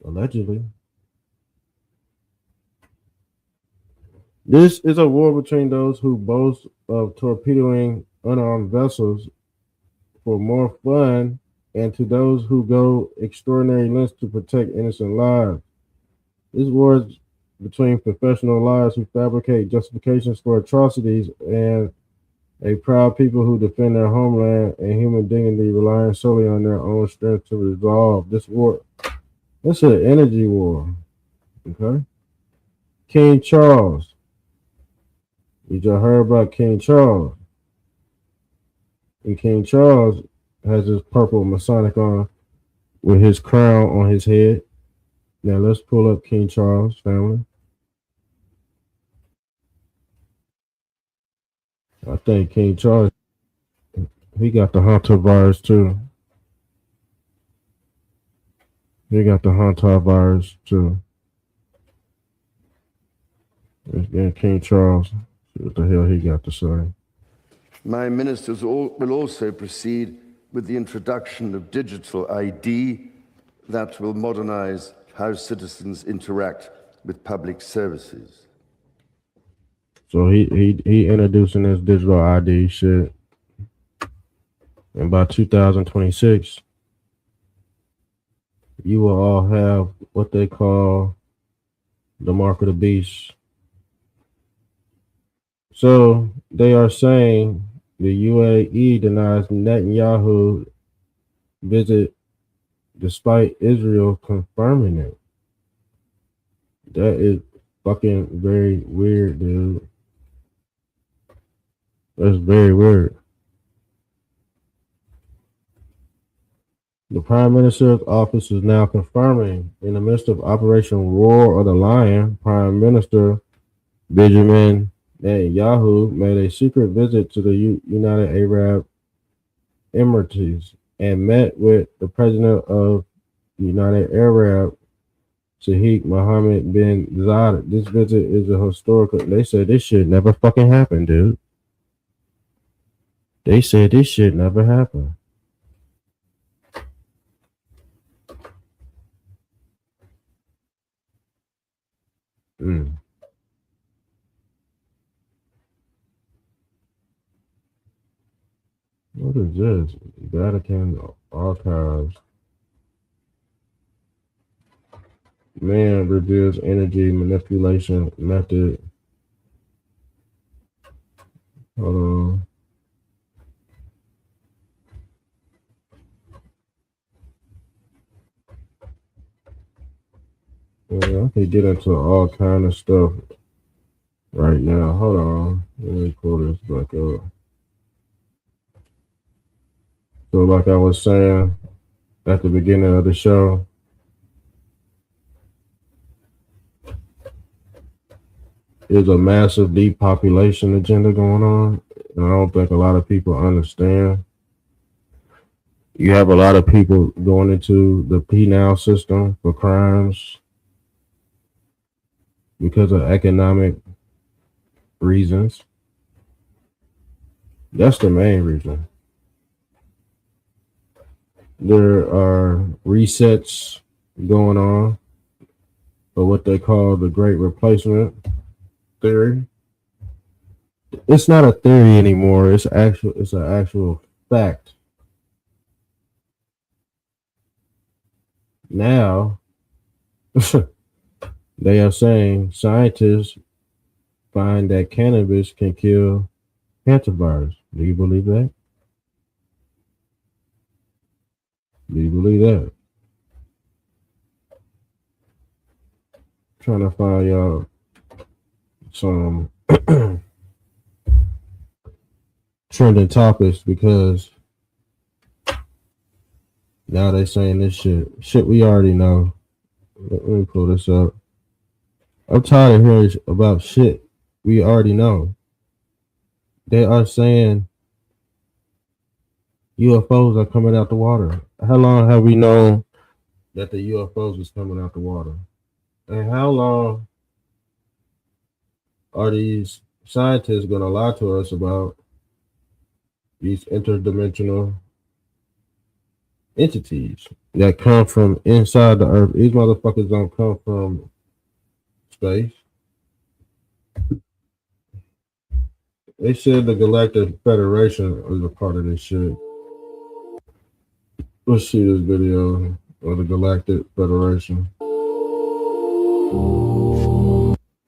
Allegedly. This is a war between those who boast of torpedoing unarmed vessels for more fun and to those who go extraordinary lengths to protect innocent lives. This war is between professional liars who fabricate justifications for atrocities and a proud people who defend their homeland and human dignity, relying solely on their own strength to resolve this war. It's an energy war. Okay. King Charles. You just heard about King Charles. And King Charles has his purple Masonic on with his crown on his head. Now let's pull up King Charles family. I think King Charles, he got the Hantavirus too. He got the Hantavirus too. Let's get King Charles. See what the hell he got to say. My ministers will also proceed with the introduction of digital ID that will modernize how citizens interact with public services. So he introducing this digital ID shit. And by 2026, you will all have what they call the mark of the beast. So they are saying the UAE denies Netanyahu visit despite Israel confirming it. That is fucking very weird, dude. That's very weird. The Prime Minister's office is now confirming, in the midst of Operation Roar of the Lion, Prime Minister Benjamin Netanyahu made a secret visit to the United Arab Emirates and met with the president of United Arab, Sheikh Mohammed bin Zayed. This visit is a historical. They said this shit never fucking happened, dude. They said this shit never happened. What is this? Vatican Archives. Man reveals energy manipulation method. Hold on. Yeah, I can get into all kind of stuff right now. Hold on. Let me pull this back up. So like I was saying at the beginning of the show, there's a massive depopulation agenda going on. And I don't think a lot of people understand. You have a lot of people going into the penal system for crimes because of economic reasons. That's the main reason. There are resets going on for what they call the Great Replacement theory. It's not a theory anymore. It's an actual fact. Now, they are saying scientists find that cannabis can kill hantavirus. Do you believe that? Do you believe that? Trying to find y'all some trending topics because now they saying this shit we already know. Let me pull this up. I'm tired of hearing about shit we already know. They are saying UFOs are coming out the water. How long have we known that the UFOs is coming out the water? And how long are these scientists going to lie to us about these interdimensional entities that come from inside the earth? These motherfuckers don't come from space. They said the Galactic Federation is a part of this shit. Let's see this video of the Galactic Federation.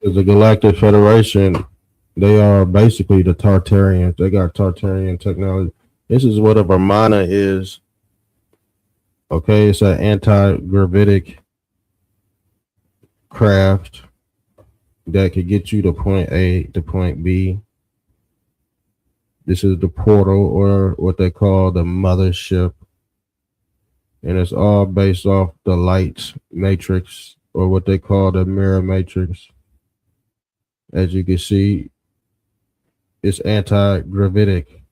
The Galactic Federation, they are basically the Tartarians. They got Tartarian technology. This is what a Brahmana is. Okay, it's an anti-gravitic craft that could get you to point A to point B. This is the portal, or what they call the mothership. And it's all based off the light matrix, or what they call the mirror matrix. As you can see, it's anti-gravitic.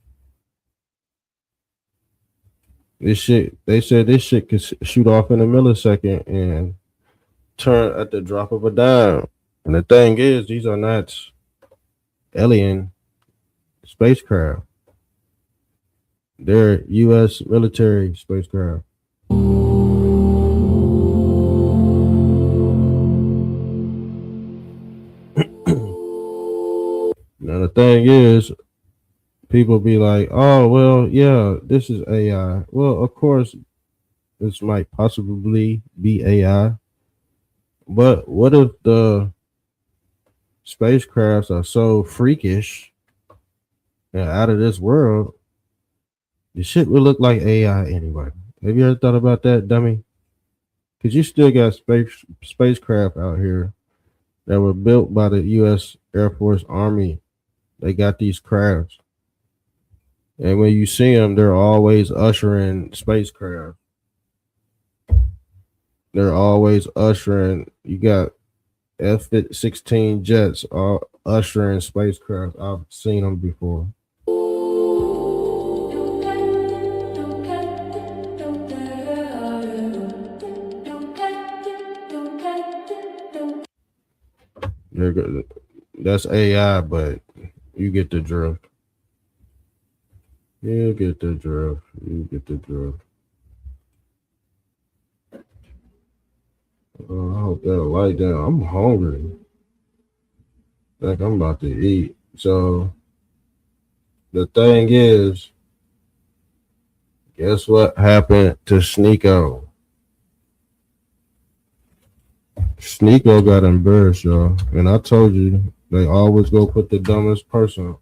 This shit, they said this shit could shoot off in a millisecond and turn at the drop of a dime. And the thing is, these are not alien spacecraft. They're U.S. military spacecraft. Now the thing is, people be like, oh, well, yeah, this is AI. Well, of course, this might possibly be AI. But what if the spacecrafts are so freakish and out of this world, the shit would look like AI anyway? Have you ever thought about that, dummy? Because you still got spacecraft out here that were built by the U.S. Air Force Army. They got these crafts. And when you see them, they're always ushering spacecraft. They're always ushering. You got F-16 jets ushering spacecraft. I've seen them before. They're good. That's AI, but you get the drift. You get the drift. You get the drift. I hope that'll light down. I'm hungry. Like I'm about to eat. So the thing is, guess what happened to Sneeko? Sneeko got embarrassed, y'all. And I told you, they always go put the dumbest person.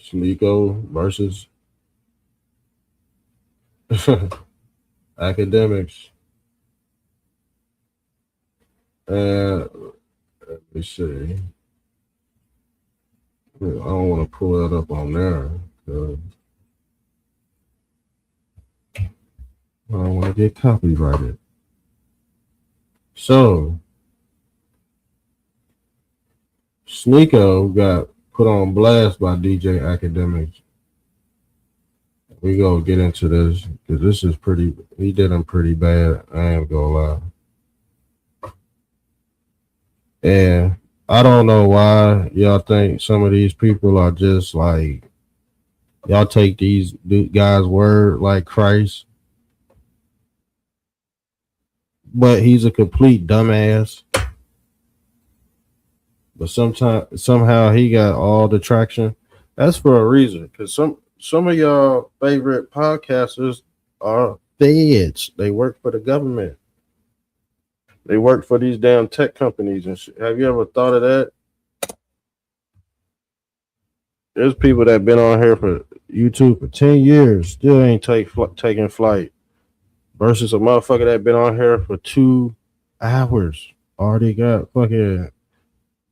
Sneeko versus academics. Let me see. I don't want to pull that up on there. I don't want to get copyrighted. So, Sneeko got put on blast by DJ Academics. We go get into this because this is pretty. He did him pretty bad. I ain't gonna lie. And I don't know why y'all think some of these people are just like, y'all take these guys' word like Christ. But he's a complete dumbass. But somehow he got all the traction. That's for a reason. Because some of y'all favorite podcasters are feds. They work for the government. They work for these damn tech companies and shit. Have you ever thought of that? There's people that been on here for YouTube for 10 years, still ain't taking flight. Versus a motherfucker that been on here for 2 hours. Already got fucking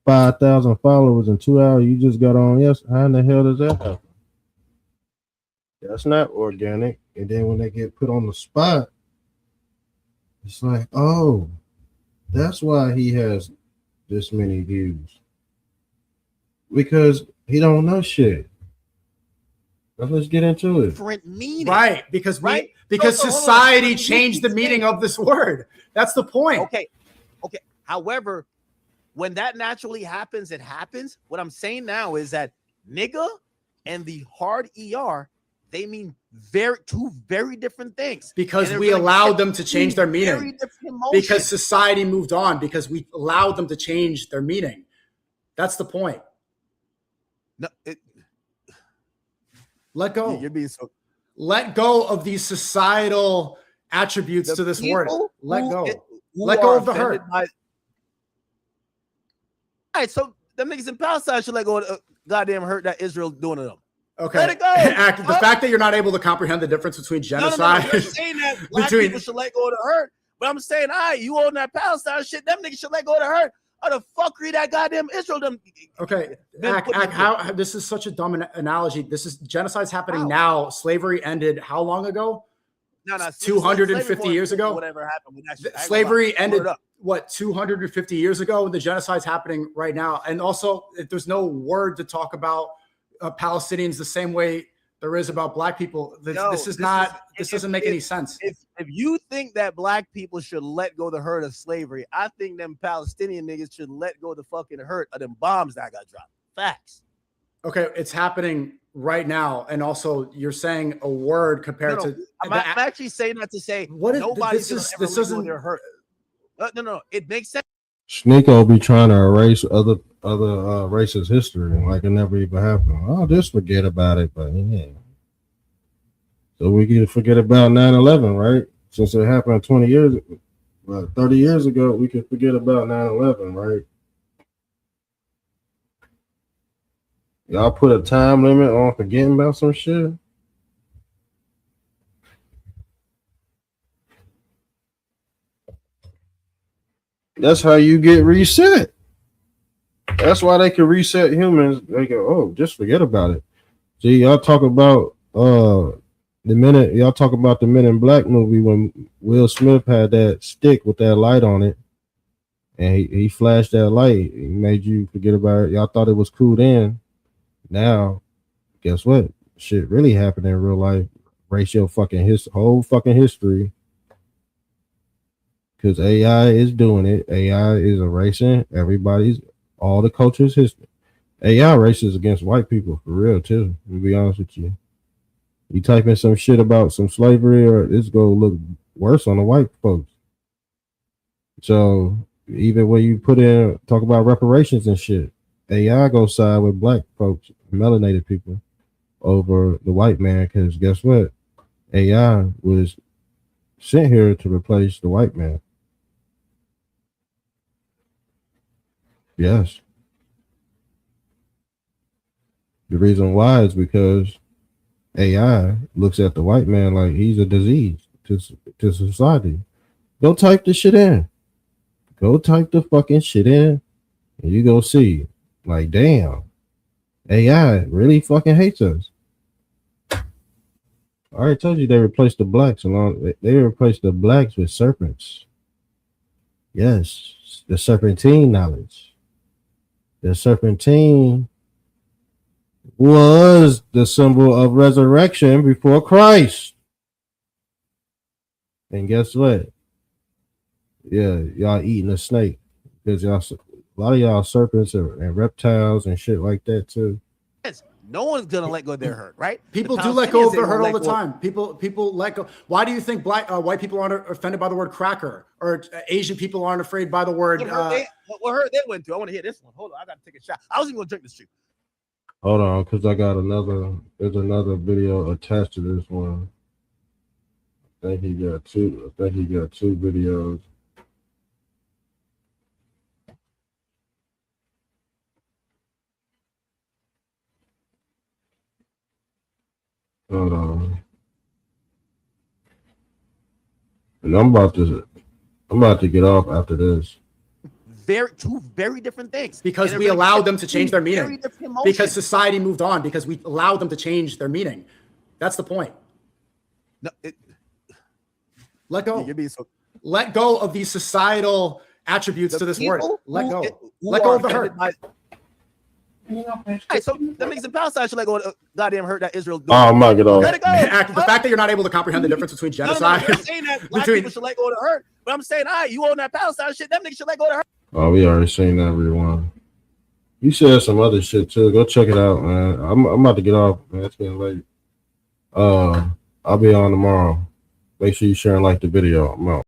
5,000 followers in 2 hours. You just got on. Yes, how in the hell does that happen? That's not organic. And then when they get put on the spot, it's like, oh, that's why he has this many views. Because he don't know shit. Let's get into it. Different meaning. Right, because right? because society changed the meaning of this word. That's the point. Okay. However, when that naturally happens, it happens. What I'm saying now is that nigga and the hard ER, they mean two very different things. Because And we they're gonna allowed get them to change their very meaning. different emotions. Because society moved on. Because we allowed them to change their meaning. That's the point. No, let go. You're being so. Let go of these societal attributes to this word. Let go. Let go of the hurt. All right, so them niggas in Palestine should let go of the goddamn hurt that Israel doing to them. Okay. Let it go. The fact that you're not able to comprehend the difference between genocide. No. I'm saying that black people should let go of the hurt. But I'm saying, all right, you own that Palestine shit. Them niggas should let go of the hurt. How the fuckery that goddamn Israel them. Okay. How this is such a dumb analogy. This is genocide's happening now. Slavery ended how long ago? No, 250 years ago. Whatever happened with that shit. Slavery ended what 250 years ago. The genocide's happening right now, and also there's no word to talk about Palestinians the same way there is about black people. This doesn't make any sense. If you think that black people should let go the hurt of slavery, I think them Palestinian niggas should let go the fucking hurt of them bombs that got dropped. Facts. Okay, it's happening right now, and also you're saying a word compared to. I'm actually saying that to say nobody's gonna ever let go of their hurt. No, it makes sense. Sneeko be trying to erase other racist history like it never even happened. I'll just forget about it, but yeah. So we can forget about 9/11, right? Since it happened 30 years ago, we can forget about 9/11, right? Y'all put a time limit on forgetting about some shit? That's how you get reset. That's why they can reset humans. They go, oh, just forget about it. See, y'all talk about the Men in Black movie when Will Smith had that stick with that light on it, and he flashed that light. He made you forget about it. Y'all thought it was cool then. Now, guess what? Shit really happened in real life. Erase your whole fucking history. Because AI is doing it. AI is erasing all the culture's history. AI races against white people for real too. To be honest with you, you type in some shit about some slavery, or it's gonna look worse on the white folks. So even when you talk about reparations and shit, AI go side with black folks, melanated people, over the white man. Because guess what? AI was sent here to replace the white man. Yes. The reason why is because AI looks at the white man like he's a disease to society. Go type the shit in. Go type the fucking shit in, and you go see. Like, damn, AI really fucking hates us. I already told you they replaced the blacks they replaced the blacks with serpents. Yes, the serpentine knowledge. The serpentine was the symbol of resurrection before Christ. And guess what? Yeah, y'all eating a snake because a lot of y'all serpents and reptiles and shit like that too. No one's gonna let go of their hurt, right? People do let go of their hurt all the time. People let go. Why do you think white people aren't offended by the word cracker, or Asian people aren't afraid by the word? What hurt they went through? I want to hear this one. Hold on, I gotta take a shot. I was even gonna drink this shit. Hold on, because I got there's another video attached to this one. I think he got two videos. Hold on. And I'm about to get off after this. Two very different things. Because we allowed them to change their meaning. Because society moved on. Because we allowed them to change their meaning. That's the point. No, let go. You're being so. Let go of these societal attributes to this word. Let go. Let go of the hurt. Hey, so that means in Palestine should let go of the goddamn hurt that Israel. Oh my God! Let it go. The fact that you're not able to comprehend the difference between genocide. I'm saying that black people should let go of the hurt, but I'm saying, all right, you own that Palestine shit. Them niggas should let go of the hurt. Oh, we already seen that rewind. You said some other shit too. Go check it out, man. I'm about to get off, man. It's getting late. I'll be on tomorrow. Make sure you share and like the video. I'm out.